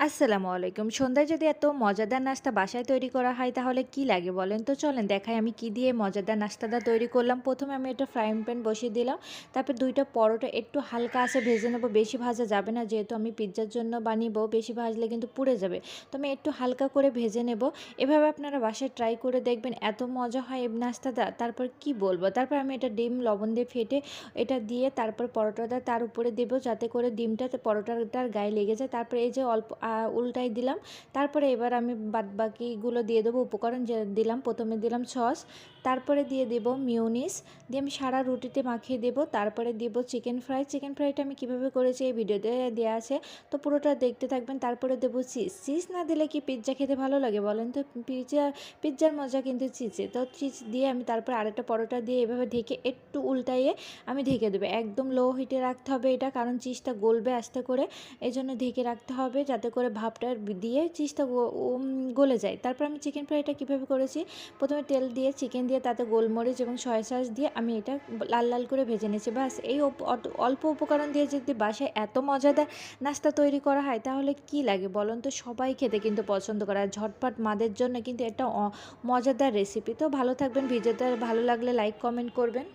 আসসালামু আলাইকুম। সন্ধ্যায় যদি এত মজাদার নাস্তা বাসায় তৈরি করা হয় তাহলে কি লাগে বলেন তো? চলেন দেখাই আমি কি দিয়ে মজাদার নাস্তাটা তৈরি করলাম। ১ম এ আমি একটা ফ্রাইং প্যান বসিয়ে দিলাম। তারপর ২ টা পরোটা একটু হালকা আঁচে ভেজে নেব। বেশি ভাজা যাবে না, যেহেতু আমি পিজ্জার জন্য বানিয়েবো। বেশি ভাজলে কিন্তু পুড়ে যাবে। তো আমি একটু হালকা করে ভেজে নেব। এভাবে আপনারা বাসায় ট্রাই করে দেখবেন, এত মজা হয় এই নাস্তাটা। তারপর কি বলবো? তারপর আমি এটা ডিম লবণ দিয়ে ফেটে এটা দিয়ে তারপর পরোটাটা তার উপরে দেব, যাতে করে ডিমটা পরোটাটার গায়ে লেগে যায়। তারপর এই যে অল্প উল্টাই দিলাম। তারপরে এবার আমি বাদবাকিগুলো দিয়ে দেবো উপকরণ যে দিলাম। ১ম এ দিলাম সস, তারপরে দিয়ে দেব মিয়োনিজ, দিয়ে আমি সারা রুটিতে মাখিয়ে দেব। তারপরে দেব চিকেন ফ্রাই। চিকেন ফ্রাইটা আমি কীভাবে করেছি এই ভিডিওতে দেওয়া আছে, তো পুরোটা দেখতে থাকবেন। তারপরে দেব চিজ। চিজ না দিলে কি পিৎজা খেতে ভালো লাগে বলেন তো? পিৎজার মজা কিন্তু চিজে। তো চিজ দিয়ে আমি তারপরে আরেকটা পরোটা দিয়ে এভাবে ঢেকে একটু উল্টাইয়ে আমি ঢেকে দেবো। একদম লো হিটে রাখতে হবে এটা, কারণ চিজটা গলবে আস্তে করে। এজন্য ঢেকে রাখতে হবে যাতে করে ভাপটা দিয়ে চিজটা গলে যায়। তারপর আমি চিকেন ফ্রাইটা কীভাবে করেছি, ১ম এ তেল দিয়ে চিকেন দিয়ে তাতে গোলমরিচ এবং সয়া সস দিয়ে আমি এটা লাল লাল করে ভেজে নিয়েছি। ব্যাস এই অল্প উপকরণ দিয়ে যদি বাসায় এত মজাদার নাস্তা তৈরি করা হয় তাহলে কি লাগে বলুন তো? সবাই খেতে কিন্তু পছন্দ করে। আর ঝটপট মাদের জন্য কিন্তু এটা মজাদার রেসিপি। তো ভালো থাকবেন। ভিডিওটা ভালো লাগলে লাইক কমেন্ট করবেন।